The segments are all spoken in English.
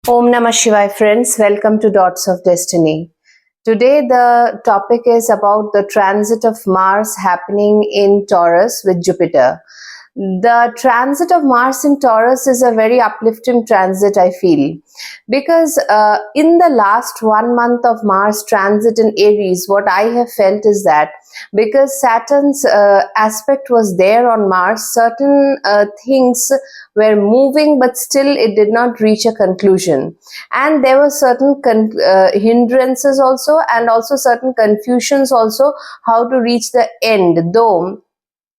Om Namah Shivaya, friends. Welcome to Dots of Destiny. Today the topic is about the transit of Mars happening in Taurus with Jupiter. The transit of Mars in Taurus is a very uplifting transit, I feel, because in the last 1 month of Mars transit in Aries, what I have felt is that because Saturn's aspect was there on Mars, certain things were moving, but still it did not reach a conclusion. And there were certain hindrances also, and also certain confusions also, how to reach the end, though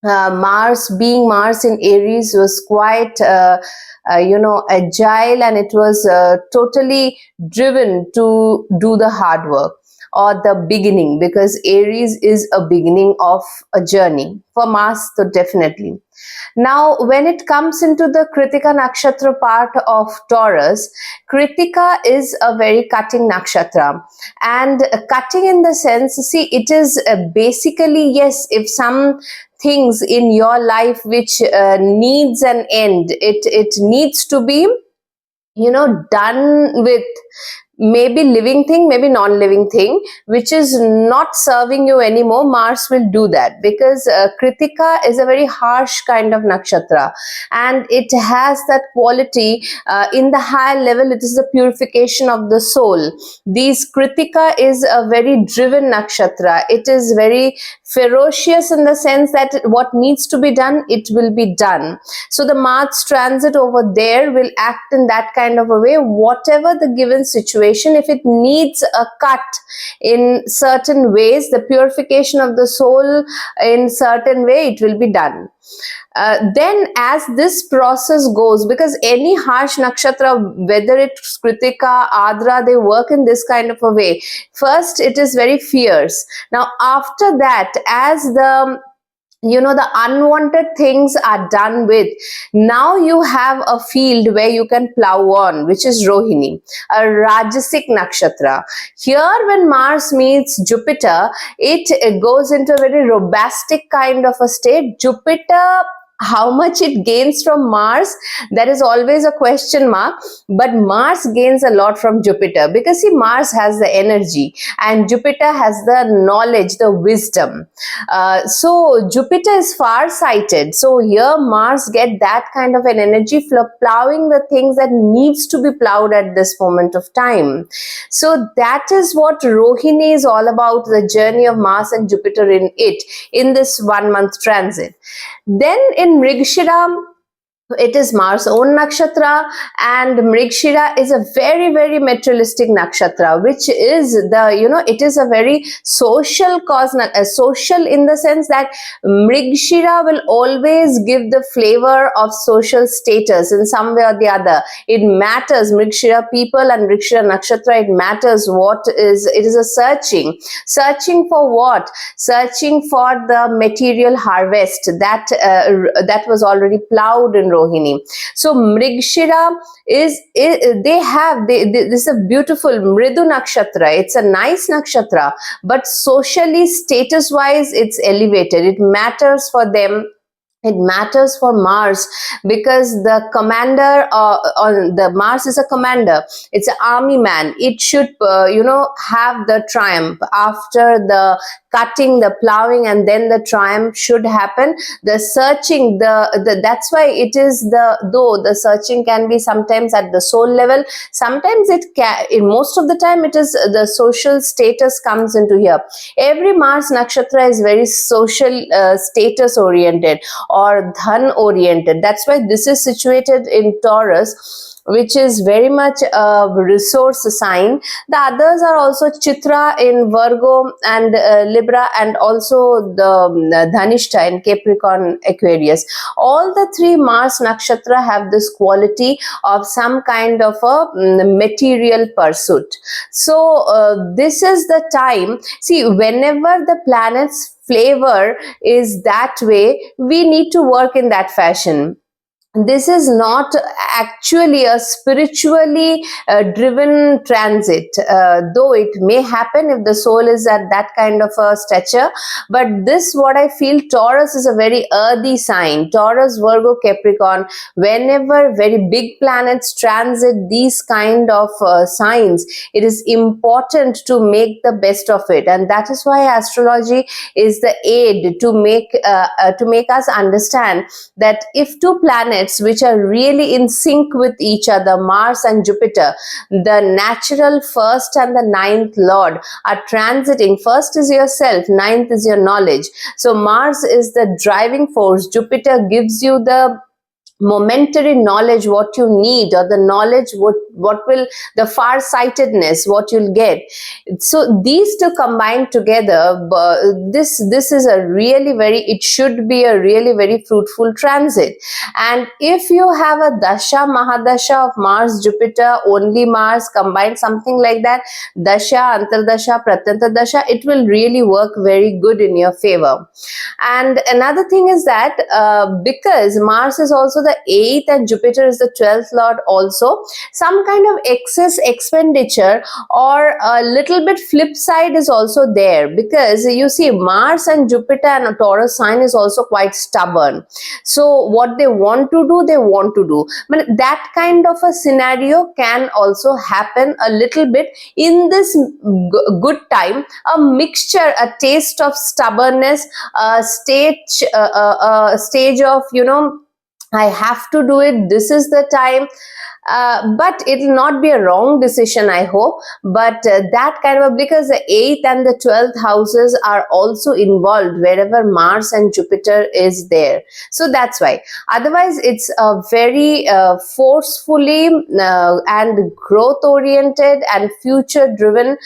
Mars, being Mars in Aries, was quite agile, and it was totally driven to do the hard work or the beginning, because Aries is a beginning of a journey. For Mars, so definitely. Now, when it comes into the Kritika Nakshatra part of Taurus, Kritika is a very cutting nakshatra. And cutting in the sense, see, it is basically, yes, if some things in your life which needs an end, it needs to be, done with, maybe living thing, maybe non-living thing, which is not serving you anymore. Mars will do that, because Kritika is a very harsh kind of nakshatra, and it has that quality. In the higher level, it is the purification of the soul. Kritika is a very driven nakshatra. It is very ferocious in the sense that what needs to be done, it will be done. So the Mars transit over there will act in that kind of a way. Whatever the given situation, if it needs a cut in certain ways, the purification of the soul in certain way, it will be done. Then as this process goes, because any harsh nakshatra, whether it's Kritika, Adra, they work in this kind of a way. First, it is very fierce. Now, after that, as the unwanted things are done with, now you have a field where you can plow on, which is Rohini, a Rajasic nakshatra. Here, when Mars meets Jupiter, it goes into a very robustic kind of a state. Jupiter, how much it gains from Mars, that is always a question mark, but Mars gains a lot from Jupiter, because see, Mars has the energy and Jupiter has the knowledge, the wisdom. So Jupiter is far-sighted, so here Mars get that kind of an energy for plowing the things that needs to be plowed at this moment of time. So that is what Rohini is all about, the journey of Mars and Jupiter in this 1 month transit. Then in Mrigashira, it is Mars' own nakshatra, and Mrigashira is a very, very materialistic nakshatra, which is it is a very social cause, social in the sense that Mrigashira will always give the flavor of social status in some way or the other. It matters, Mrigashira people and Mrigashira nakshatra, it matters what is, it is a searching for what? Searching for the material harvest that was already plowed in Rohini. So Mrigashira this is a beautiful Mridu nakshatra. It's a nice nakshatra, but socially, status wise, it's elevated. It matters for them. It matters for Mars, because the commander on the Mars is a commander. It's an army man. It should have the triumph after the cutting, the plowing, and then the triumph should happen. The searching, that's why it is though the searching can be sometimes at the soul level. Sometimes it can. In most of the time, it is the social status comes into here. Every Mars nakshatra is very social status oriented or dhan oriented. That's why this is situated in Taurus, which is very much a resource sign. The others are also Chitra in Virgo and Libra, and also the Dhanishta in Capricorn, Aquarius. All the three Mars nakshatra have this quality of some kind of a material pursuit. So this is the time. See, whenever the planets flavor is that way, we need to work in that fashion. this is not actually a spiritually driven transit, though it may happen if the soul is at that kind of a stature. But this, what I feel, Taurus is a very earthy sign. Taurus, Virgo, Capricorn, whenever very big planets transit these kind of signs, it is important to make the best of it. And that is why astrology is the aid to make us understand that if two planets which are really in sync with each other, Mars and Jupiter, the natural first and the ninth lord, are transiting. First is yourself, ninth is your knowledge. So Mars is the driving force. Jupiter gives you the momentary knowledge, what you need, or the knowledge, what will, the far-sightedness, what you'll get. So these two combined together, this is a really very, it should be a really very fruitful transit. And if you have a dasha mahadasha of Mars, Jupiter, only Mars combined, something like that, dasha, antardasha, pratyantardasha, it will really work very good in your favor. And another thing is that because Mars is also the 8th and Jupiter is the 12th lord also, some kind of excess expenditure or a little bit flip side is also there, because you see Mars and Jupiter and a Taurus sign is also quite stubborn. So what they want to do, they want to do. But that kind of a scenario can also happen a little bit in this good time, a mixture, a taste of stubbornness, a stage of, you know, I have to do it, this is the time. But it will not be a wrong decision, I hope. But that kind of, because the 8th and the 12th houses are also involved wherever Mars and Jupiter is there. So that's why. Otherwise, it's a very forcefully and growth oriented and future driven,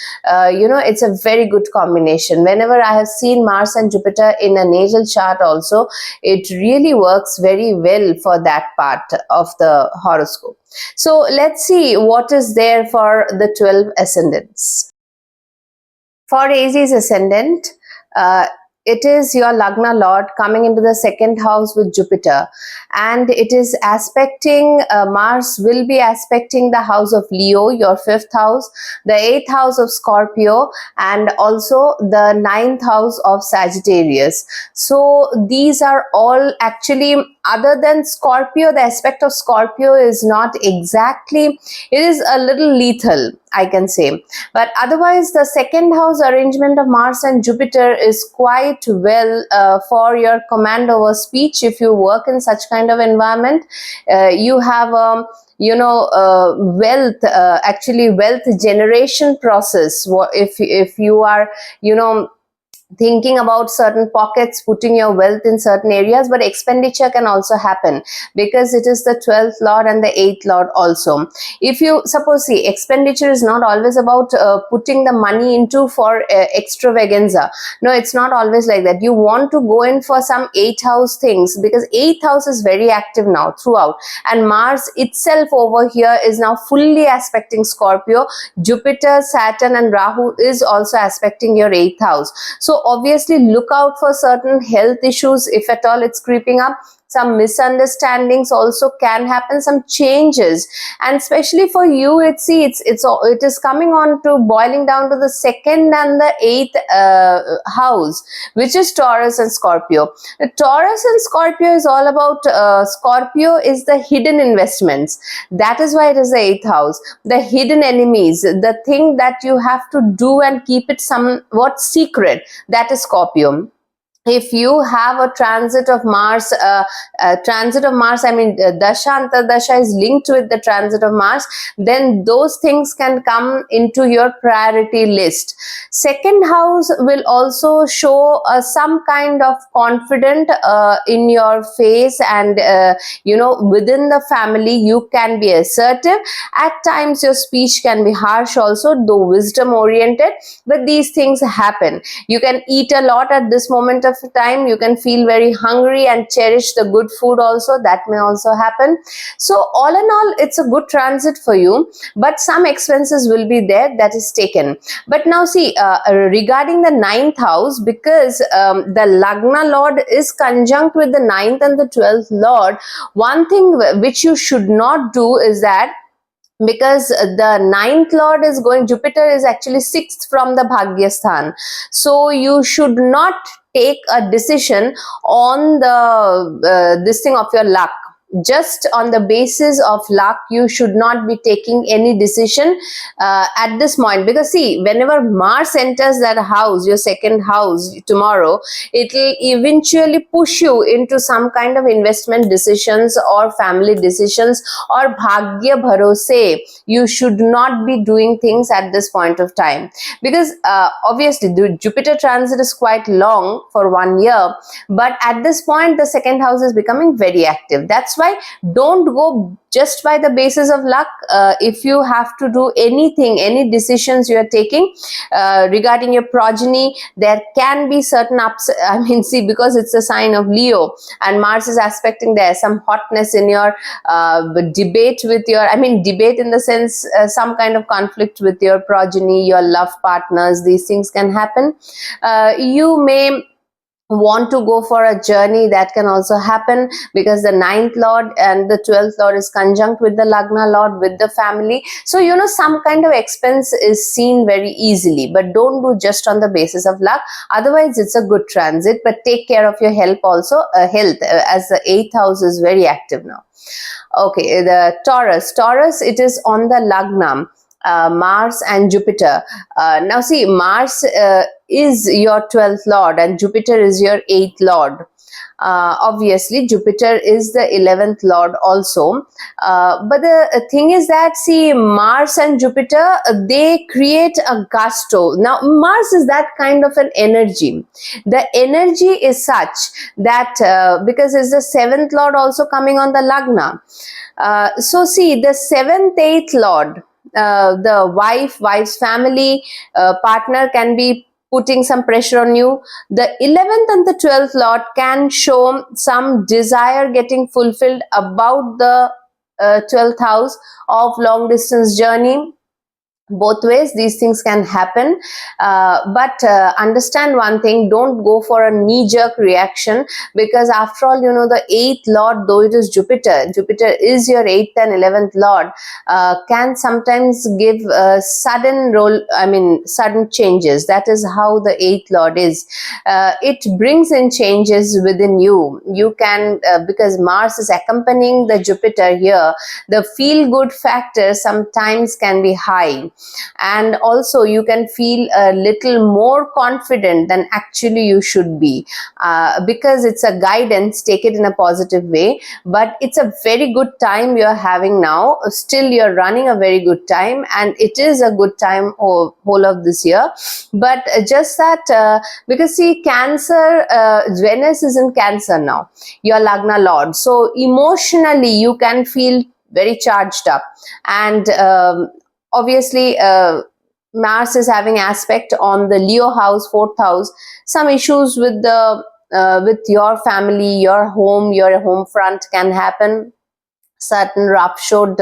you know, it's a very good combination. Whenever I have seen Mars and Jupiter in a natal chart also, it really works very well for that part of the horoscope. So let's see what is there for the 12 ascendants. For Aries ascendant, it is your Lagna Lord coming into the second house with Jupiter, and it is aspecting, Mars will be aspecting the house of Leo, your 5th house, the 8th house of Scorpio, and also the 9th house of Sagittarius. So these are all actually, other than Scorpio, the aspect of Scorpio is not exactly, it is a little lethal, I can say. But otherwise, the second house arrangement of Mars and Jupiter is quite well for your command over speech. If you work in such kind of environment, you have you know, wealth, actually wealth generation process. If you are, you know, thinking about certain pockets, putting your wealth in certain areas, but expenditure can also happen because it is the 12th lord and the 8th lord also. If you suppose, see, expenditure is not always about putting the money into for extravaganza. No, it's not always like that. You want to go in for some 8th house things, because 8th house is very active now throughout, and Mars itself over here is now fully aspecting Scorpio. Jupiter, Saturn and Rahu is also aspecting your 8th house. So obviously look out for certain health issues if at all it's creeping up. Some misunderstandings also can happen, some changes, and especially for you, it is coming on to boiling down to the 2nd and the 8th house, which is Taurus and Scorpio. The Taurus and Scorpio is all about, Scorpio is the hidden investments. That is why it is the 8th house. The hidden enemies, the thing that you have to do and keep it somewhat secret, that is Scorpio. If you have a transit of Mars, I mean, Dasha Antardasha is linked with the transit of Mars, then those things can come into your priority list. Second house will also show some kind of confidence in your face, and you know, within the family you can be assertive. At times your speech can be harsh also, though wisdom oriented, but these things happen. You can eat a lot at this moment of of time you can feel very hungry and cherish the good food also. That may also happen. So all in all, it's a good transit for you, but some expenses will be there, that is taken. But now see, regarding the ninth house, because the Lagna Lord is conjunct with the ninth and the 12th Lord, one thing which you should not do is that, because the ninth lord is going, Jupiter is actually sixth from the Bhagyasthan, so you should not take a decision on the this thing of your luck. Just on the basis of luck, you should not be taking any decision at this point, because see, whenever Mars enters that house, your second house, tomorrow, it will eventually push you into some kind of investment decisions or family decisions or bhagya bharose. You should not be doing things at this point of time, because obviously the Jupiter transit is quite long for 1 year, but at this point the second house is becoming very active. That's why don't go just by the basis of luck. If you have to do anything, any decisions you are taking regarding your progeny, there can be certain ups. I mean, see, because it's a sign of Leo and Mars is aspecting there, some hotness in your debate with your, I mean, debate in the sense some kind of conflict with your progeny, your love partners. These things can happen. You may want to go for a journey, that can also happen, because the ninth lord and the 12th lord is conjunct with the Lagna Lord, with the family. So you know, some kind of expense is seen very easily, but don't do just on the basis of luck. Otherwise it's a good transit, but take care of your health also, as the 8th house is very active now. Okay, the Taurus, it is on the Lagna, Mars and Jupiter. Now see, Mars is your 12th lord and Jupiter is your 8th lord. Obviously Jupiter is the 11th lord also, but the thing is that, see, Mars and Jupiter, they create a gusto. Now Mars is that kind of an energy. The energy is such that because it's the 7th lord also coming on the Lagna, so see, the 7th 8th lord, the wife's family, partner can be putting some pressure on you. The 11th and the 12th lord can show some desire getting fulfilled about the 12th house of long distance journey. Both ways these things can happen, but understand one thing, don't go for a knee-jerk reaction, because after all, you know, the 8th lord, though it is Jupiter is your 8th and 11th lord, can sometimes give sudden changes. That is how the 8th lord is. It brings in changes within you. You can, because Mars is accompanying the Jupiter here, the feel-good factor sometimes can be high. And also you can feel a little more confident than actually you should be, because it's a guidance. Take it in a positive way, but it's a very good time you're having now. Still you're running a very good time, and it is a good time whole of this year. But just that, because see, Cancer, Venus is in Cancer now, your Lagna Lord, so emotionally you can feel very charged up. And obviously Mars is having aspect on the Leo house, 4th house. Some issues with the with your family, your home front can happen. Certain roughshod,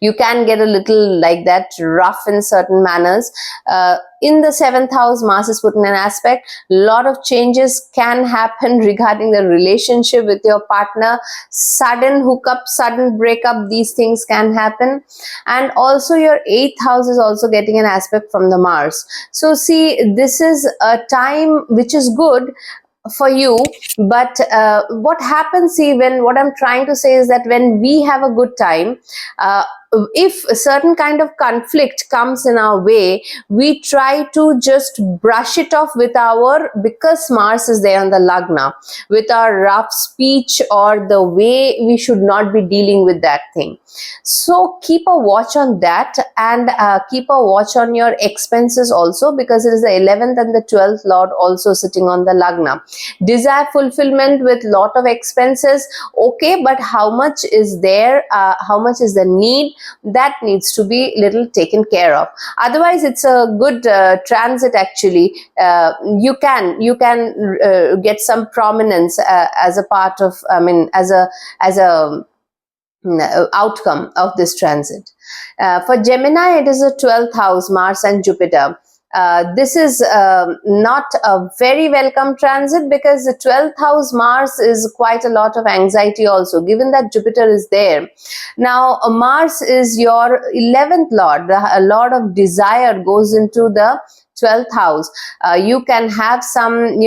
you can get a little like that, rough in certain manners. In the 7th house, Mars is put in an aspect. Lot of changes can happen regarding the relationship with your partner. Sudden hookup, sudden breakup, these things can happen. And also your 8th house is also getting an aspect from the Mars. So see, this is a time which is good for you, but what happens, see, when, what I'm trying to say is that when we have a good time, if a certain kind of conflict comes in our way, we try to just brush it off with our, because Mars is there on the Lagna, with our rough speech or the way we should not be dealing with that thing. So keep a watch on that, and keep a watch on your expenses also, because it is the 11th and the 12th lord also sitting on the Lagna. Desire fulfillment with lot of expenses, okay, but how much is there, how much is the need? that needs to be little taken care of. Otherwise, it's a good transit actually. You can get some prominence as a part of, I mean, as a outcome of this transit. For Gemini, it is a 12th house, Mars and Jupiter. This is not a very welcome transit, because the 12th house Mars is quite a lot of anxiety also, given that Jupiter is there. Now, Mars is your 11th lord. A lot of desire goes into the 12th house. You can have some,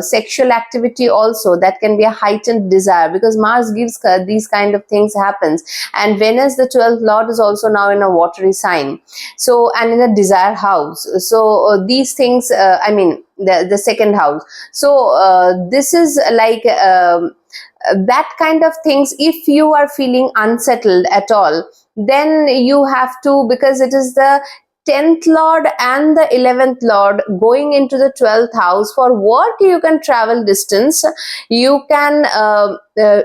sexual activity also. That can be a heightened desire, because Mars gives these kind of things happens. And Venus, the 12th lord, is also now in a watery sign. So, and in a desire house. So, these things, the second house. So, this is like that kind of things. If you are feeling unsettled at all, then you have to, because it is the 10th lord and the 11th lord going into the 12th house. For work, you can travel distance. You can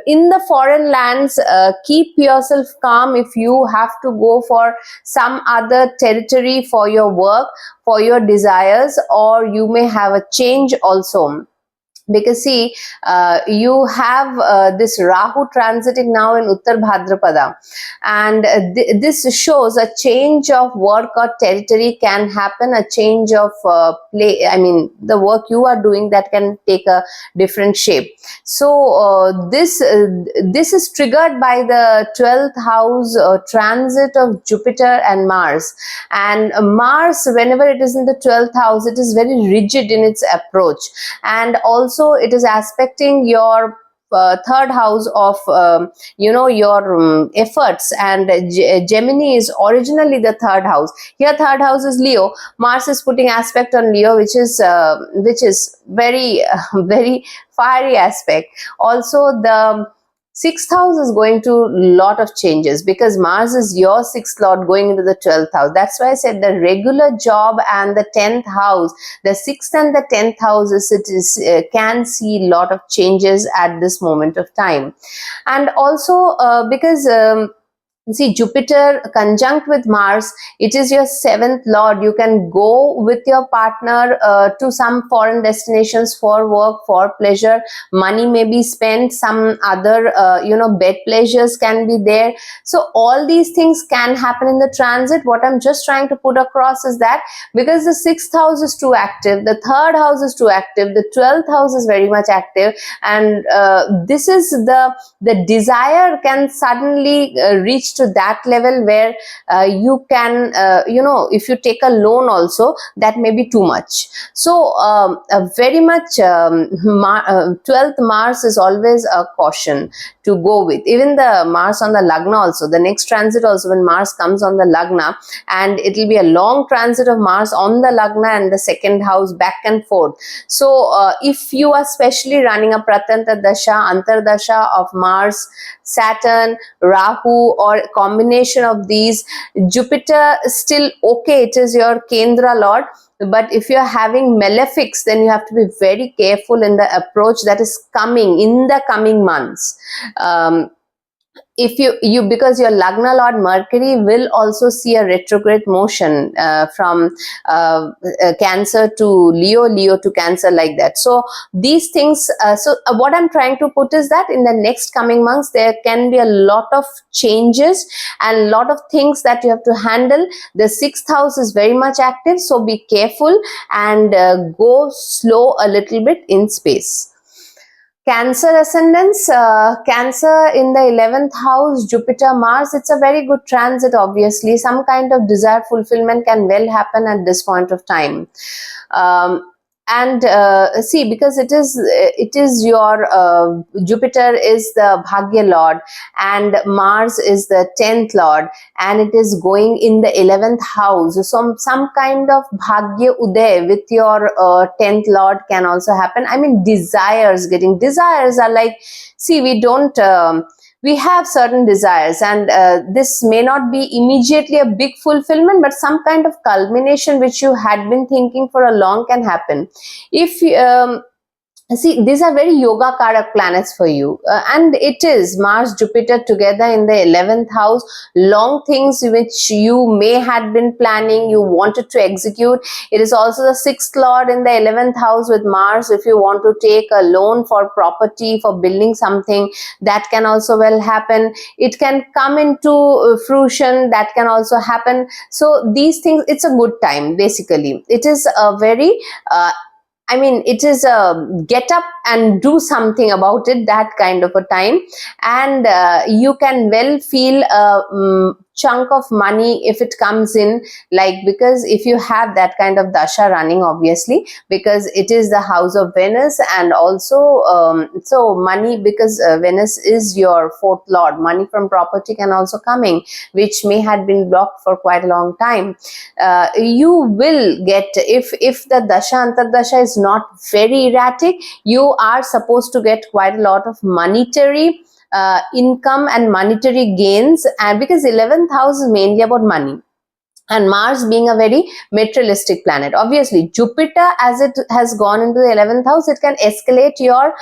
in the foreign lands keep yourself calm if you have to go for some other territory for your work, for your desires, or you may have a change also. Because see, you have this Rahu transiting now in Uttar Bhadrapada, and this shows a change of work or territory can happen, a change of the work you are doing, that can take a different shape. So this is triggered by the 12th house transit of Jupiter and Mars. And Mars, whenever it is in the 12th house, it is very rigid in its approach, and also it is aspecting your third house of your efforts. And Gemini is originally the third house. Here third house is Leo. Mars is putting aspect on Leo, which is very very fiery aspect. Also, the 6th house is going to lot of changes, because Mars is your 6th lord going into the 12th house. That's why I said the regular job and the 10th house, the 6th and the 10th houses, can see lot of changes at this moment of time. And also because see, Jupiter conjunct with Mars, it is your 7th lord. You can go with your partner to some foreign destinations for work, for pleasure. Money may be spent, some other bed pleasures can be there. So all these things can happen in the transit. What I'm just trying to put across is that, because the 6th house is too active, the 3rd house is too active, the 12th house is very much active, and this is the desire can suddenly reach to that level where you can if you take a loan also, that may be too much. So very much 12th Mars is always a caution to go with. Even the Mars on the Lagna also, the next transit also, when Mars comes on the Lagna, and it will be a long transit of Mars on the Lagna and the 2nd house back and forth. So if you are specially running a Pratanta Dasha, Antardasha of Mars, Saturn, Rahu, or combination of these, Jupiter still okay, it is your Kendra lord. But if you're having malefics, then you have to be very careful in the approach that is coming in the coming months. If you because your Lagna lord Mercury will also see a retrograde motion from Cancer to Leo, Leo to Cancer, like that. So these things, what I'm trying to put is that in the next coming months, there can be a lot of changes and a lot of things that you have to handle. The 6th house is very much active, so be careful and go slow a little bit in space. Cancer ascendants, Cancer in the 11th house, Jupiter, Mars, it's a very good transit, obviously. Some kind of desire fulfillment can well happen at this point of time. And see, because it is your Jupiter is the Bhagya lord, and Mars is the 10th lord, and it is going in the 11th house. So some kind of Bhagya Uday with your 10th lord can also happen. I mean, desires are like, see, we have certain desires, and this may not be immediately a big fulfillment, but some kind of culmination which you had been thinking for a long can happen. If see, these are very yoga karak planets for you, and it is Mars Jupiter together in the 11th house. Long things which you may had been planning, you wanted to execute. It is also the 6th lord in the 11th house with Mars. If you want to take a loan for property, for building something, that can also well happen. It can come into fruition, that can also happen. So these things, it's a good time. Basically, it is a very I mean, it is a get up and do something about it, that kind of a time. And you can well feel a chunk of money if it comes in, like, because if you have that kind of dasha running, obviously, because it is the house of Venus, and also so money, because Venus is your 4th lord, money from property can also coming, which may have been blocked for quite a long time. You will get, if the dasha antardasha is not very erratic, you are supposed to get quite a lot of monetary income and monetary gains, and because 11th house is mainly about money, and Mars being a very materialistic planet. Obviously, Jupiter, as it has gone into the 11th house, it can escalate your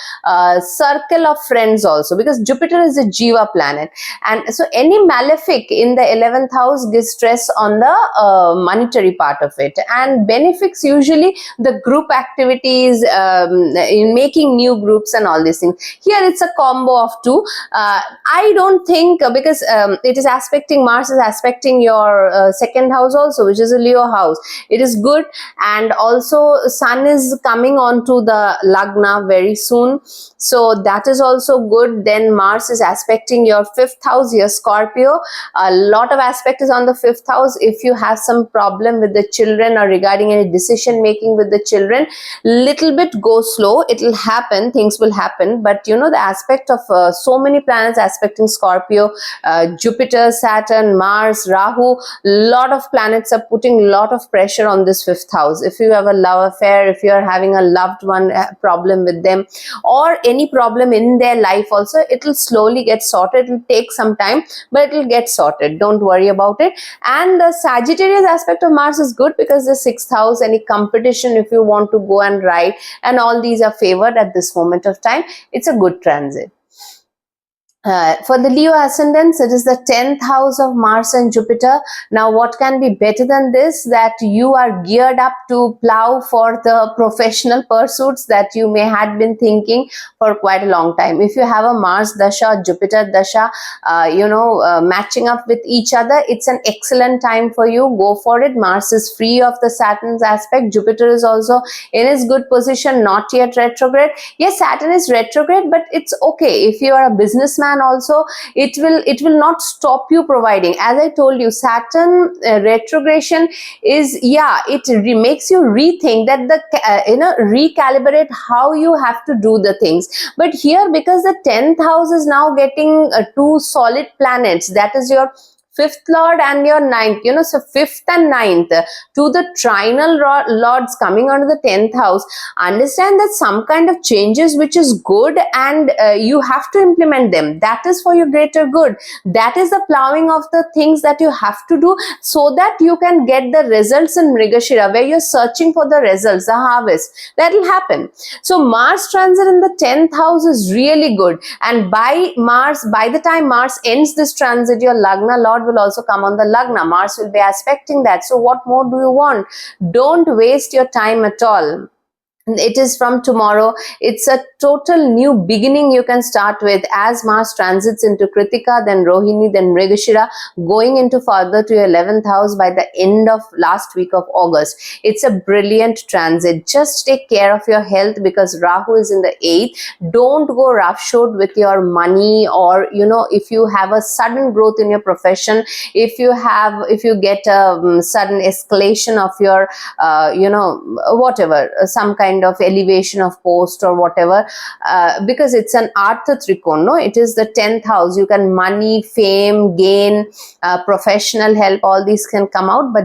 circle of friends also, because Jupiter is a Jiva planet. And so any malefic in the 11th house gives stress on the monetary part of it, and benefits usually the group activities, in making new groups and all these things. Here it's a combo of two. I don't think, because it is aspecting, Mars is aspecting your 2nd house also, which is a Leo house. It is good, and also Sun is coming on to the Lagna very soon, so that is also good. Then Mars is aspecting your 5th house, your Scorpio. A lot of aspect is on the 5th house. If you have some problem with the children or regarding any decision making with the children, little bit go slow, it will happen, things will happen. But you know, the aspect of so many planets aspecting Scorpio, Jupiter, Saturn, Mars, Rahu, lot of planets are putting a lot of pressure on this 5th house. If you have a love affair, if you are having a loved one problem with them, or any problem in their life also, it will slowly get sorted. It will take some time, but it will get sorted, don't worry about it. And the Sagittarius aspect of Mars is good, because the 6th house, any competition, if you want to go and ride, and all these are favored at this moment of time. It's a good transit. For the Leo ascendants, it is the 10th house of Mars and Jupiter. Now, what can be better than this? That you are geared up to plow for the professional pursuits that you may have been thinking for quite a long time. If you have a Mars dasha, Jupiter dasha, matching up with each other, it's an excellent time for you. Go for it. Mars is free of the Saturn's aspect. Jupiter is also in its good position, not yet retrograde. Yes, Saturn is retrograde, but it's okay. If you are a businessman also, it will not stop you providing. As I told you, Saturn retrogression is, it makes you rethink that recalibrate how you have to do the things. But here, because the 10th house is now getting two solid planets, that is your 5th lord and your 9th, so 5th and 9th, to the trinal lords coming onto the 10th house, understand that some kind of changes which is good, and you have to implement them. That is for your greater good. That is the plowing of the things that you have to do, so that you can get the results in Mrigashira, where you're searching for the results, the harvest. That will happen. So Mars transit in the 10th house is really good, and by the time Mars ends this transit, your Lagna lord will also come on the Lagna. Mars will be aspecting that. So what more do you want? Don't waste your time at all. It is from tomorrow. It's a total new beginning you can start with, as Mars transits into Kritika, then Rohini, then Mrigashira, going into further to your 11th house by the end of last week of August. It's a brilliant transit. Just take care of your health, because Rahu is in the 8th. Don't go roughshod with your money, or if you have a sudden growth in your profession, if you get a sudden escalation of your whatever, some kind of elevation of post or whatever, because it's an Artha Trikon, no? It is the 10th house. You can money, fame, gain, professional help, all these can come out, but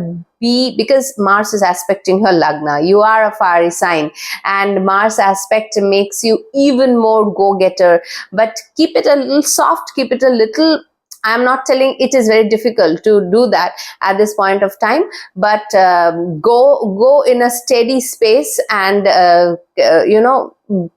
because Mars is aspecting her Lagna. You are a fiery sign, and Mars aspect makes you even more go-getter, but keep it a little soft, keep it a little, I'm not telling it is very difficult to do that at this point of time, but go in a steady space, and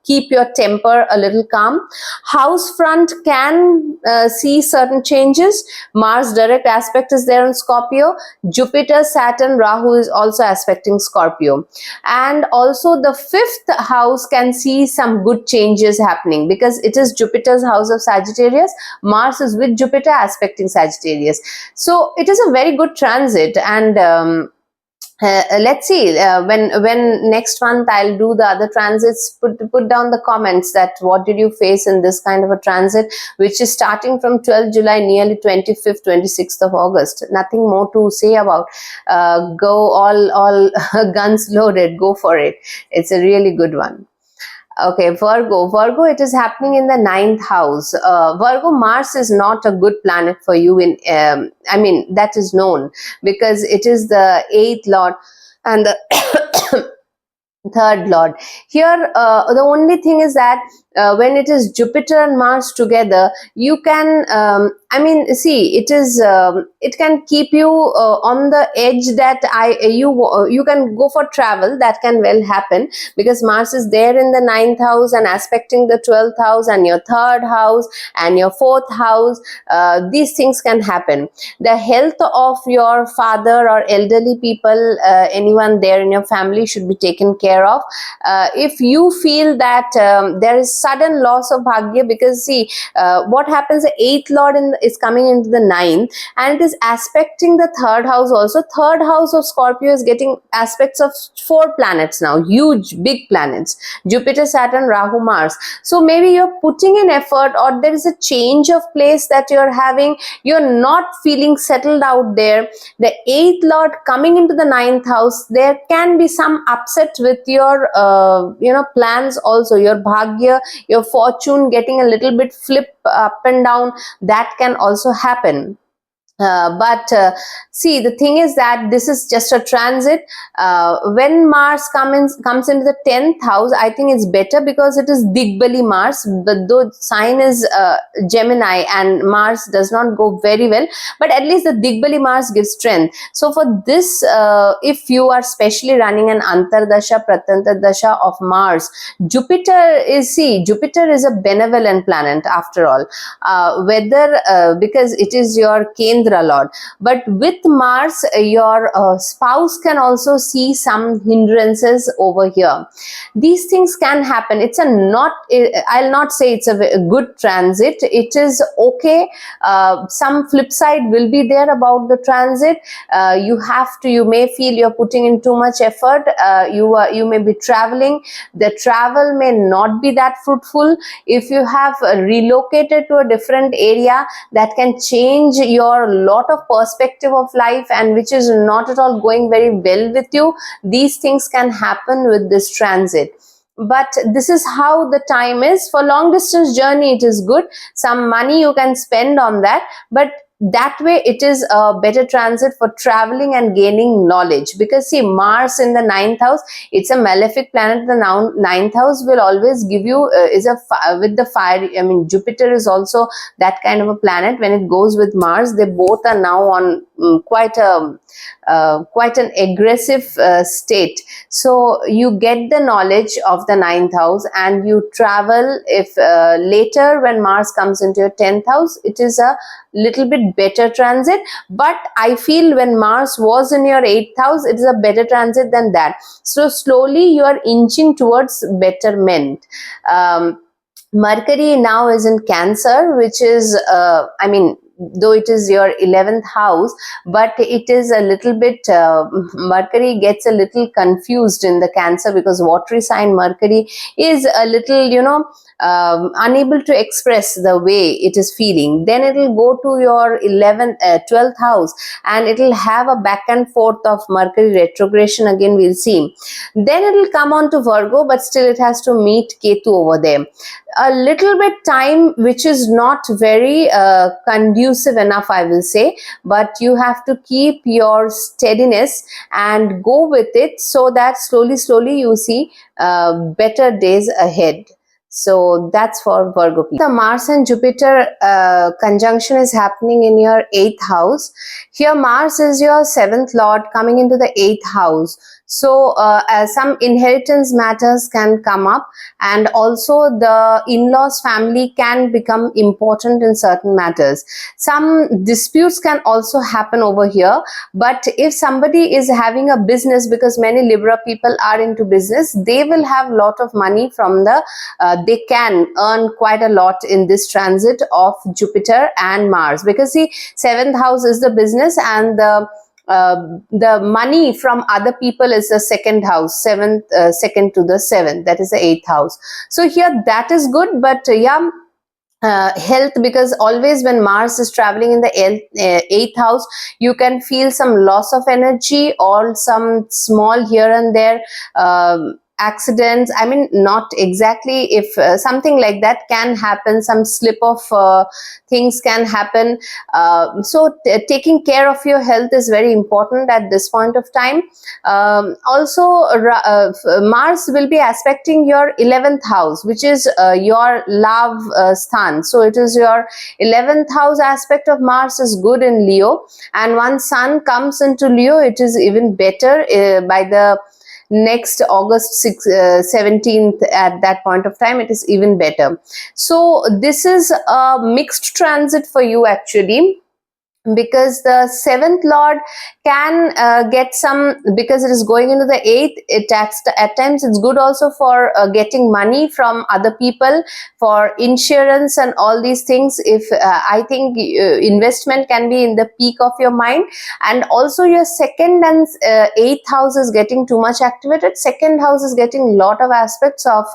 keep your temper a little calm. House front can see certain changes. Mars direct aspect is there in Scorpio. Jupiter, Saturn, Rahu is also aspecting Scorpio. And also the fifth house can see some good changes happening because it is Jupiter's house of Sagittarius. Mars is with Jupiter aspecting Sagittarius. So it is a very good transit, and let's see when next month I'll do the other transits. Put down the comments that what did you face in this kind of a transit, which is starting from 12th July nearly 25th 26th of August. Nothing more to say about. Go all guns loaded, go for it. It's a really good one. Okay, Virgo, it is happening in the 9th house. Virgo, Mars is not a good planet for you in, that is known because it is the 8th lord and the third lord. Here, the only thing is that when it is Jupiter and Mars together, you can, see, it can keep you on the edge that you can go for travel. That can well happen because Mars is there in the 9th house and aspecting the 12th house and your 3rd house and your 4th house. These things can happen. The health of your father or elderly people, anyone there in your family, should be taken care of. If you feel that there is sudden loss of bhagya, because see what happens, the 8th lord is coming into the 9th and it is aspecting the 3rd house also. 3rd house of Scorpio is getting aspects of 4 planets now, huge big planets, Jupiter, Saturn, Rahu, Mars. So maybe you're putting in effort, or there is a change of place that you're having, you're not feeling settled out there. The 8th lord coming into the 9th house, there can be some upset with your plans also, your bhagya, your fortune getting a little bit flip up and down. That can also happen. But see, the thing is that this is just a transit. When Mars comes into the 10th house, I think it's better because it is Digbali Mars. But though sign is Gemini and Mars does not go very well, but at least the Digbali Mars gives strength. So for this, if you are specially running an Antardasha, Pratantardasha of Mars, Jupiter is a benevolent planet after all. Because it is your Kendra lord, but with Mars, your spouse can also see some hindrances over here. These things can happen. I'll not say it's a good transit. It is okay. Some flip side will be there about the transit. You may feel you're putting in too much effort. You may be traveling. The travel may not be that fruitful. If you have relocated to a different area, that can change your lot of perspective of life, and which is not at all going very well with you. These things can happen with this transit. But this is how the time is. For long distance journey, it is good. Some money you can spend on that, but that way it is a better transit for traveling and gaining knowledge. Because see, Mars in the 9th house, it's a malefic planet. The 9th house will always give you with the fire. Jupiter is also that kind of a planet. When it goes with Mars, they both are now on quite an aggressive state. So you get the knowledge of the 9th house and you travel. If later when Mars comes into your 10th house, it is a little bit better transit. But I feel when Mars was in your 8th house, it is a better transit than that. So slowly you are inching towards betterment. Mercury now is in Cancer, which is though it is your 11th house, but it is a little bit, Mercury gets a little confused in the Cancer, because watery sign Mercury is a little, unable to express the way it is feeling. Then it will go to your 12th house and it will have a back and forth of Mercury retrogression again, we'll see. Then it will come on to Virgo, but still it has to meet Ketu over there. A little bit time which is not very conducive enough, I will say, but you have to keep your steadiness and go with it, so that slowly you see better days ahead. So that's for Virgo people. The Mars and Jupiter conjunction is happening in your 8th house. Here Mars is your 7th lord coming into the 8th house. So as some inheritance matters can come up, and also the in-laws family can become important in certain matters. Some disputes can also happen over here, but if somebody is having a business, because many Libra people are into business, they will have lot of money from the they can earn quite a lot in this transit of Jupiter and Mars, because the seventh house is the business, and the money from other people is the second house, second to the seventh, that is the eighth house. So here that is good, but yeah, health, because always when Mars is traveling in the eighth house, you can feel some loss of energy or some small here and there accidents. I mean, not exactly, if something like that can happen, some slip of things can happen. So taking care of your health is very important at this point of time. Also Mars will be aspecting your 11th house, which is your love sthan. So it is your 11th house aspect of Mars is good in Leo, and once Sun comes into Leo, it is even better by the next August 17th. At that point of time, it is even better. So this is a mixed transit for you actually, because the seventh lord can get some, because it is going into the eighth, it at times it's good also for getting money from other people for insurance and all these things. If I think investment can be in the peak of your mind. And also your second and eighth house is getting too much activated. Second house is getting lot of aspects of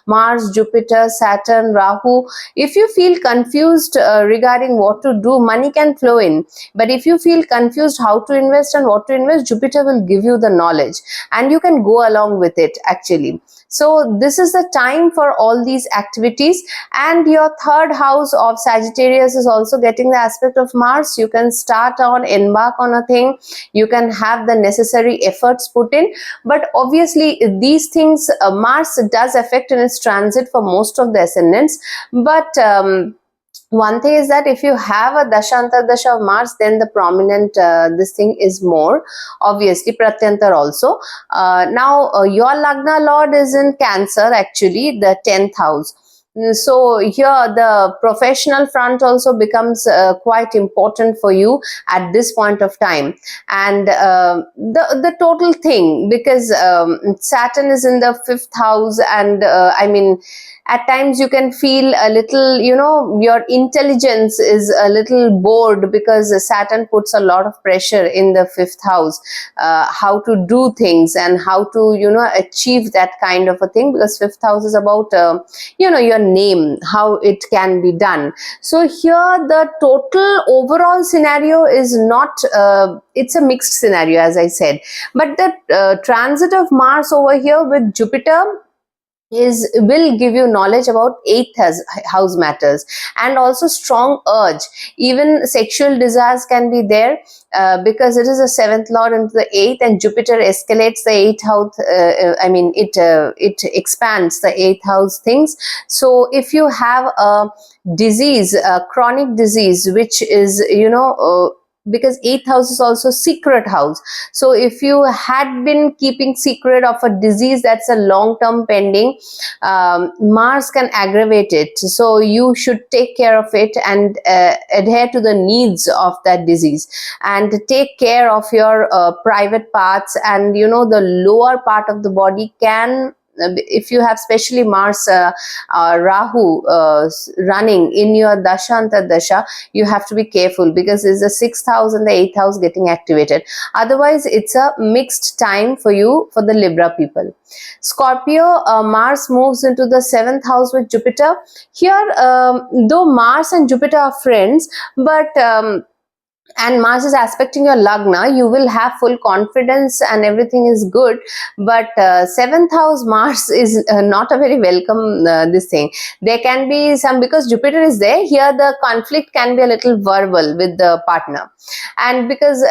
Mars, Jupiter, Saturn, Rahu. If you feel confused regarding what to do, money can flow in. But if you feel confused how to invest and what to invest, Jupiter will give you the knowledge and you can go along with it actually. So this is the time for all these activities. And your third house of Sagittarius is also getting the aspect of Mars. You can embark on a thing. You can have the necessary efforts put in. But obviously these things, Mars does affect in its transit for most of the ascendants. But one thing is that if you have a Dashanta Dasha of Mars, then the prominent this thing is more, obviously Pratyantar also. Now your Lagna Lord is in Cancer actually, the 10th house. So here the professional front also becomes quite important for you at this point of time. And the total thing, because Saturn is in the 5th house, and I mean, at times you can feel a little, your intelligence is a little bored, because Saturn puts a lot of pressure in the 5th house, how to do things and how to, achieve that kind of a thing, because 5th house is about, your name, how it can be done. So here the total overall scenario is not, it's a mixed scenario as I said. But the transit of Mars over here with Jupiter will give you knowledge about 8th house matters, and also strong urge. Even sexual desires can be there, because it is a 7th lord into the 8th, and Jupiter escalates the 8th house. It expands the 8th house things. So if you have a disease, a chronic disease, which is because 8th house is also secret house. So if you had been keeping secret of a disease that's a long-term pending, Mars can aggravate it. So you should take care of it and adhere to the needs of that disease, and take care of your private parts, and the lower part of the body can, if you have especially Mars Rahu running in your Dashanta Dasha, you have to be careful, because there's the 6th house and the 8th house getting activated. Otherwise it's a mixed time for you, for the Libra people. Scorpio, Mars moves into the 7th house with Jupiter. Here though Mars and Jupiter are friends, but and Mars is aspecting your Lagna, you will have full confidence and everything is good. But 7th house Mars is not a very welcome this thing. There can be some, because Jupiter is there, here the conflict can be a little verbal with the partner. And because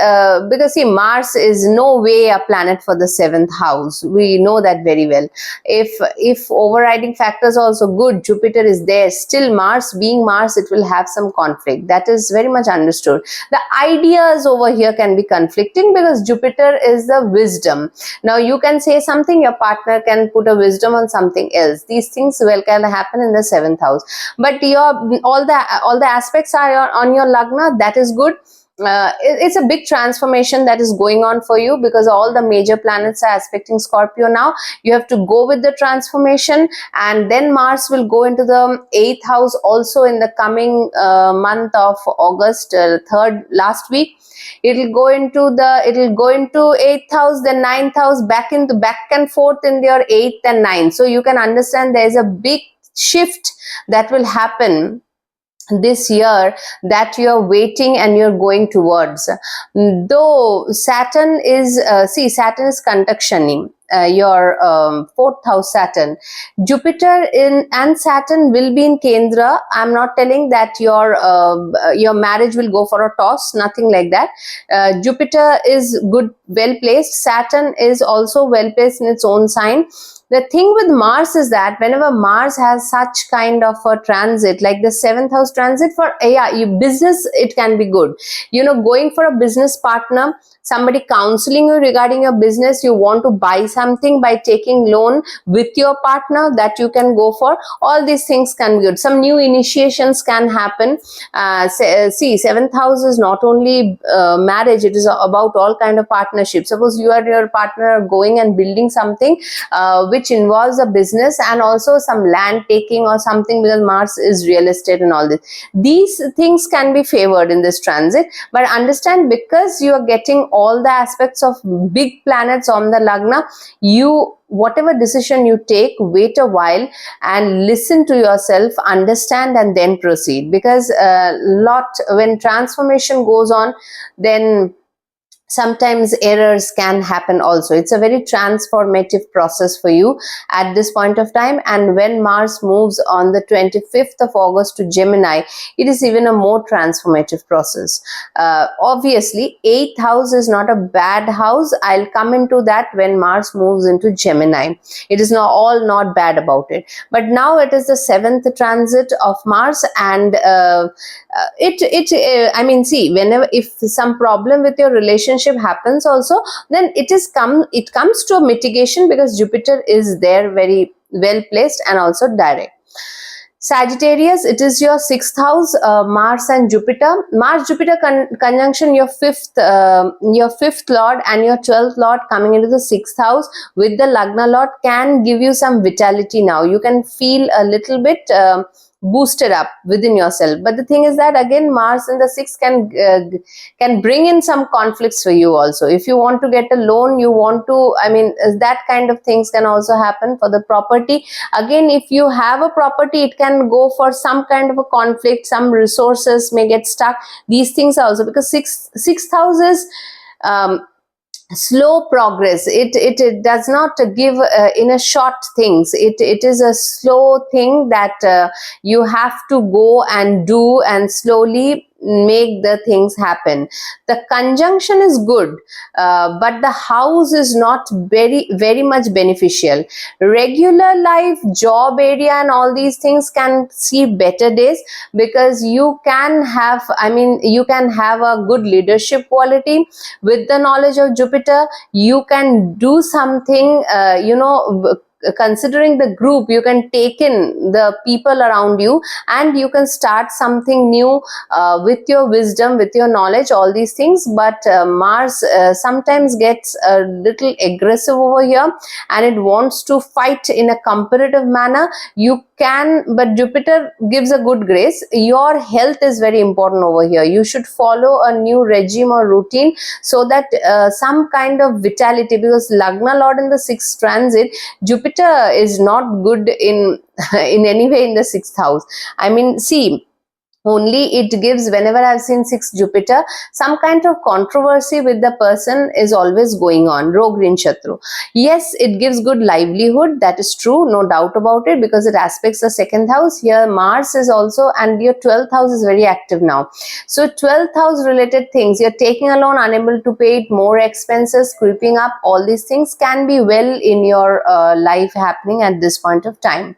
see, Mars is no way a planet for the 7th house. We know that very well. If overriding factors are also good, Jupiter is there, still Mars being Mars, it will have some conflict. That is very much understood. The ideas over here can be conflicting because Jupiter is the wisdom. Now you can say something, your partner can put a wisdom on something else. These things well can happen in the 7th house, but all the aspects are on your lagna. That is good. It's a big transformation that is going on for you because all the major planets are aspecting Scorpio now. You have to go with the transformation, and then Mars will go into the 8th house also in the coming month of August, third last week. It'll go into 8th house, then 9th house, back and forth in your 8th and 9th. So you can understand there is a big shift that will happen this year that you're waiting and you're going towards. Though Saturn is Saturn is conjunctioning your 4th house Saturn. Jupiter and Saturn will be in Kendra. I'm not telling that your marriage will go for a toss, nothing like that. Jupiter is good, well placed. Saturn is also well placed in its own sign. The thing with Mars is that whenever Mars has such kind of a transit, like the 7th house transit for business, it can be good. Going for a business partner, somebody counseling you regarding your business, you want to buy something by taking loan with your partner, that you can go for. All these things can be good. Some new initiations can happen. 7th house is not only marriage, it is about all kind of partnerships. Suppose you and your partner are going and building something which involves a business and also some land taking or something, because Mars is real estate and all this. These things can be favored in this transit, but understand, because you are getting all the aspects of big planets on the lagna, whatever decision you take, wait a while and listen to yourself, understand, and then proceed. Because when transformation goes on, then sometimes errors can happen also. It's a very transformative process for you at this point of time. And when Mars moves on the 25th of August to Gemini, it is even a more transformative process. Obviously, 8th house is not a bad house. I'll come into that when Mars moves into Gemini. It is not bad about it. But now it is the 7th transit of Mars, and if some problem with your relationship happens also, then it comes to a mitigation, because Jupiter is there very well placed and also direct. Sagittarius, it is your 6th house, Mars and Jupiter. Mars-Jupiter conjunction, your 5th lord and your 12th lord coming into the 6th house with the Lagna lord can give you some vitality now. You can feel a little bit boosted up within yourself. But the thing is that again, Mars in the 6th can bring in some conflicts for you also. If you want to get a loan, that kind of things can also happen. For the property, again, if you have a property, it can go for some kind of a conflict. Some resources may get stuck. These things also, because 6th house is slow progress. It does not give in a short things. It is a slow thing that you have to go and do and slowly make the things happen. The conjunction is good, but the house is not very, very much beneficial. Regular life, job area and all these things can see better days, because you can have a good leadership quality with the knowledge of Jupiter. You can do something, considering the group, you can take in the people around you and you can start something new with your wisdom, with your knowledge, all these things. But Mars sometimes gets a little aggressive over here and it wants to fight in a competitive manner. But Jupiter gives a good grace. Your health is very important over here. You should follow a new regime or routine so that some kind of vitality, because Lagna Lord in the 6th transit, Jupiter is not good in any way in the 6th house. Only it gives, whenever I've seen 6th Jupiter, some kind of controversy with the person is always going on. Rogrin Shatru. Yes, it gives good livelihood. That is true. No doubt about it, because it aspects the 2nd house. Here Mars is also, and your 12th house is very active now. So 12th house related things, you're taking a loan, unable to pay it, more expenses creeping up, all these things can be well in your life happening at this point of time.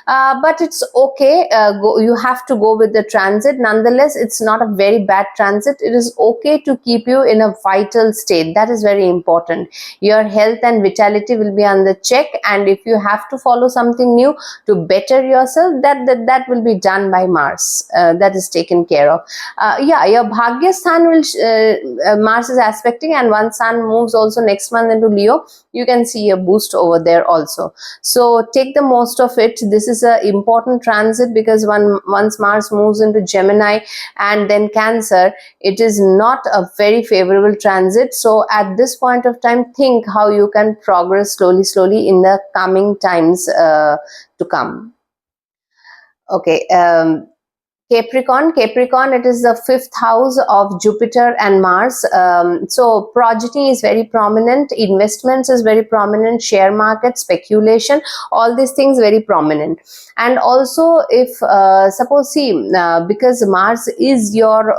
But it's okay. You have to go with the transit transit. Nonetheless, it's not a very bad transit. It is okay to keep you in a vital state. That is very important. Your health and vitality will be under check, and if you have to follow something new to better yourself, that will be done by Mars. That is taken care of. Yeah, your Bhagya Sthan will Mars is aspecting, and once Sun moves also next month into Leo, you can see a boost over there also. So take the most of it. This is an important transit, because once Mars moves into Gemini and then Cancer, it is not a very favorable transit. So at this point of time, think how you can progress slowly in the coming times to come. Okay. Capricorn, it is the 5th house of Jupiter and Mars. So progeny is very prominent, investments is very prominent, share market, speculation, all these things very prominent. And also, if suppose, see, because Mars is your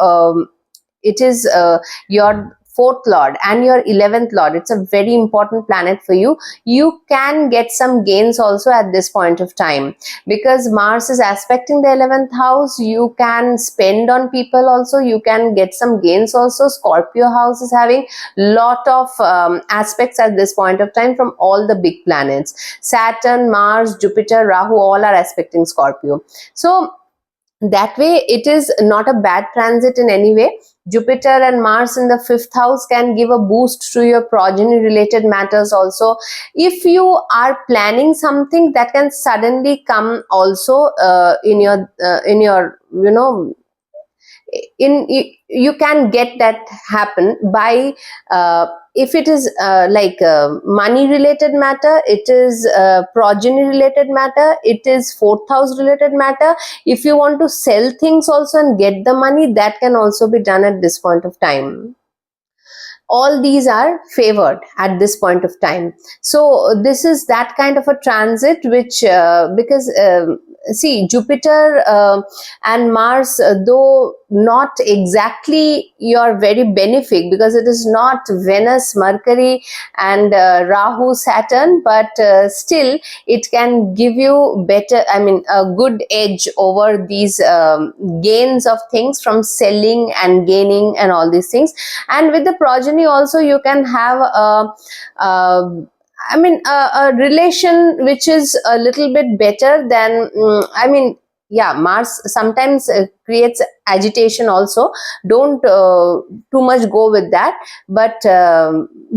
your 4th lord and your 11th lord, it's a very important planet for you. You can get some gains also at this point of time, because Mars is aspecting the 11th house. You can spend on people also, you can get some gains also. Scorpio house is having lot of aspects at this point of time from all the big planets. Saturn, Mars, Jupiter, Rahu, all are aspecting Scorpio. So that way it is not a bad transit in any way. Jupiter and Mars in the 5th house can give a boost to your progeny related matters also. If you are planning something, that can suddenly come also in your you can get that happen by if it is money related matter, it is progeny related matter, it is 4th house related matter. If you want to sell things also and get the money, that can also be done at this point of time. All these are favored at this point of time. So this is that kind of a transit which because see, Jupiter and Mars, though not exactly your very benefic, because it is not Venus, Mercury and Rahu, Saturn, but still it can give you better, a good edge over these gains of things from selling and gaining and all these things. And with the progeny also, you can have a relation which is a little bit better than, yeah, Mars sometimes creates agitation also. Don't too much go with that. But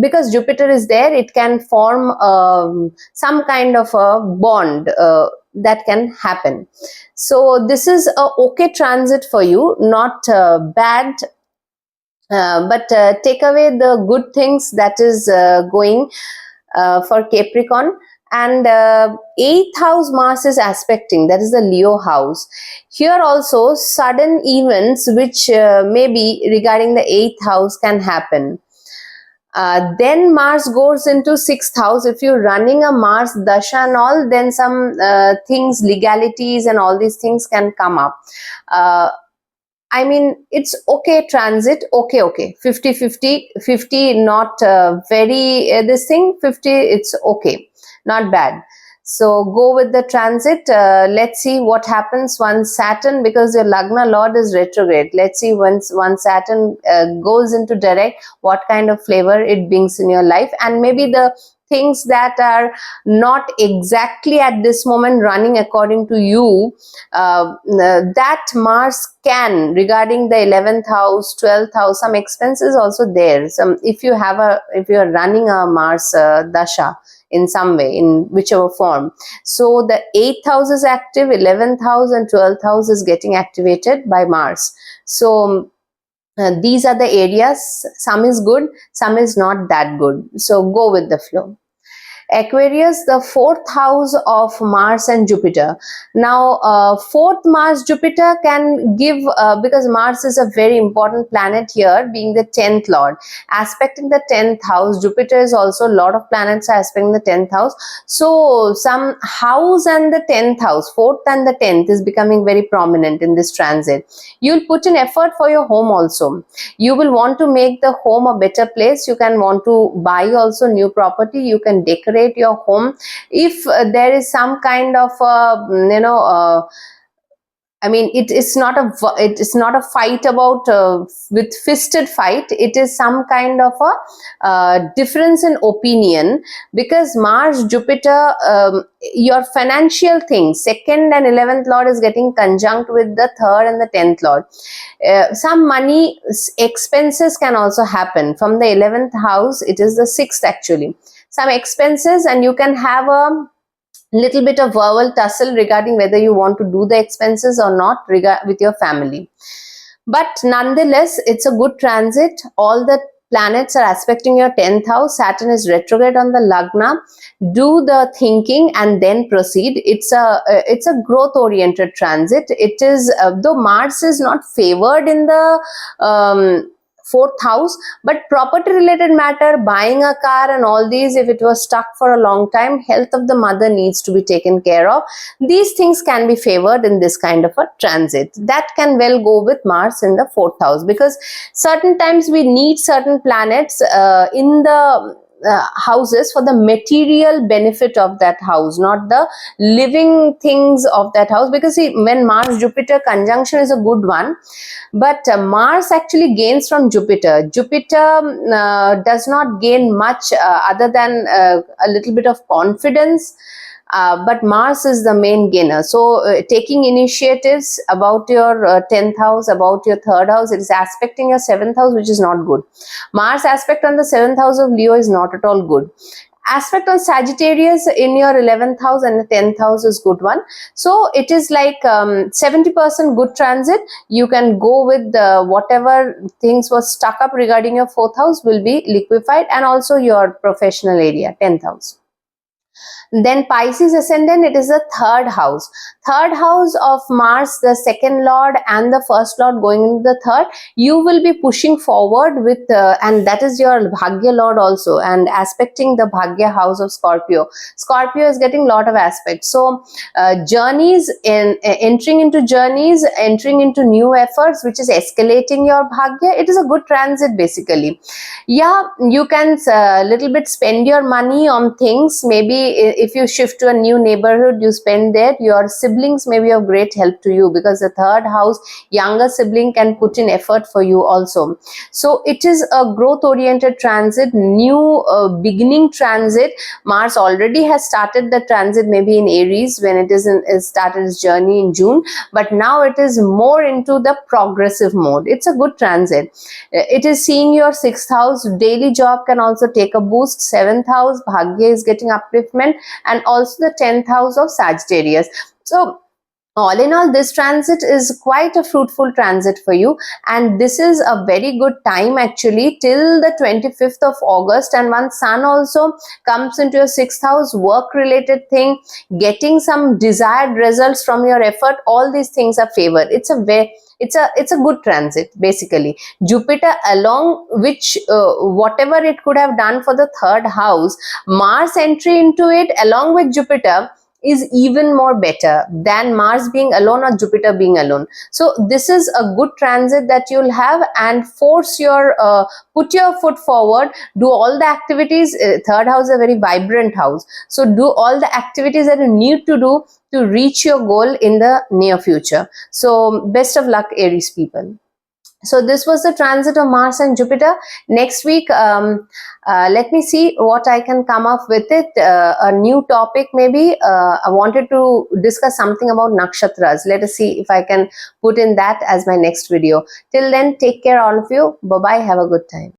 because Jupiter is there, it can form some kind of a bond that can happen. So this is a okay transit for you, not bad. But take away the good things that is going for Capricorn. And 8th house Mars is aspecting, that is the Leo house. Here also sudden events which maybe regarding the 8th house can happen. Then Mars goes into 6th house. If you're running a Mars dasha and all, then some things, legalities and all these things can come up. It's okay transit, okay, 50, not very this thing, 50, it's okay, not bad. So go with the transit. Let's see what happens once Saturn, because your Lagna Lord is retrograde. Let's see once Saturn goes into direct, what kind of flavor it brings in your life. And maybe the things that are not exactly at this moment running according to you, that Mars can, regarding the 11th house, 12th house, some expenses also there. Some, if you are running a Mars dasha in some way, in whichever form. So the 8th house is active, 11th house and 12th house is getting activated by Mars. So these are the areas. Some is good, some is not that good. So go with the flow. Aquarius, the 4th house of Mars and Jupiter. Now 4th Mars Jupiter can give, because Mars is a very important planet here, being the 10th lord, aspecting the 10th house. Jupiter is also, a lot of planets are aspecting the 10th house. So some house and the 10th house, 4th and the 10th is becoming very prominent in this transit. You'll put in effort for your home also. You will want to make the home a better place. You can want to buy also new property. You can decorate your home. If there is some kind of I mean, it is not a fight about with fisted fight. It is some kind of a difference in opinion, because Mars, Jupiter, your financial things, second and 11th lord is getting conjunct with the third and the 10th lord. Some money expenses can also happen from the 11th house. It is the 6th actually. Some expenses, and you can have a little bit of verbal tussle regarding whether you want to do the expenses or not with your family. But nonetheless, it's a good transit. All the planets are aspecting your 10th house. Saturn is retrograde on the Lagna. Do the thinking and then proceed. It's a growth oriented transit. It is, though Mars is not favored in the fourth house, but property related matter, buying a car and all these, if it was stuck for a long time, health of the mother needs to be taken care of. These things can be favored in this kind of a transit. That can well go with Mars in the fourth house, because certain times we need certain planets in the houses for the material benefit of that house, not the living things of that house. Because see, when Mars Jupiter conjunction is a good one, but Mars actually gains from Jupiter. Jupiter does not gain much other than a little bit of confidence. But Mars is the main gainer. So taking initiatives about your 10th house, about your 3rd house, it is aspecting your 7th house, which is not good. Mars aspect on the 7th house of Leo is not at all good. Aspect on Sagittarius in your 11th house and the 10th house is good one. So it is like 70% good transit. You can go with whatever things were stuck up regarding your 4th house will be liquefied, and also your professional area, 10th house. Then Pisces ascendant, it is the 3rd house. 3rd house of Mars, the 2nd lord and the 1st lord going into the 3rd. You will be pushing forward with, and that is your Bhagya lord also, and aspecting the Bhagya house of Scorpio. Scorpio is getting lot of aspects. So journeys, entering into journeys, entering into new efforts, which is escalating your Bhagya. It is a good transit basically. Yeah, you can little bit spend your money on things. Maybe if you shift to a new neighborhood, you spend there. Your siblings may be of great help to you, because the 3rd house, younger sibling can put in effort for you also. So it is a growth oriented transit, new beginning transit. Mars already has started the transit maybe in Aries when it is started its journey in June, but now it is more into the progressive mode. It's a good transit. It is seeing your 6th house. Daily job can also take a boost. 7th house, Bhagya is getting upliftment, and also the 10th house of Sagittarius. So all in all, this transit is quite a fruitful transit for you, and this is a very good time actually till the 25th of August. And once Sun also comes into your 6th house, work related thing, getting some desired results from your effort, all these things are favored. It's a good transit basically. Jupiter, along which whatever it could have done for the 3rd house, Mars entry into it along with Jupiter is even more better than Mars being alone or Jupiter being alone. So this is a good transit that you'll have, and force your put your foot forward, do all the activities. 3rd house is a very vibrant house, so do all the activities that you need to do to reach your goal in the near future. So best of luck, Aries people. So this was the transit of Mars and Jupiter. Next week, let me see what I can come up with it. A new topic maybe. I wanted to discuss something about nakshatras. Let us see if I can put in that as my next video. Till then, take care all of you. Bye-bye. Have a good time.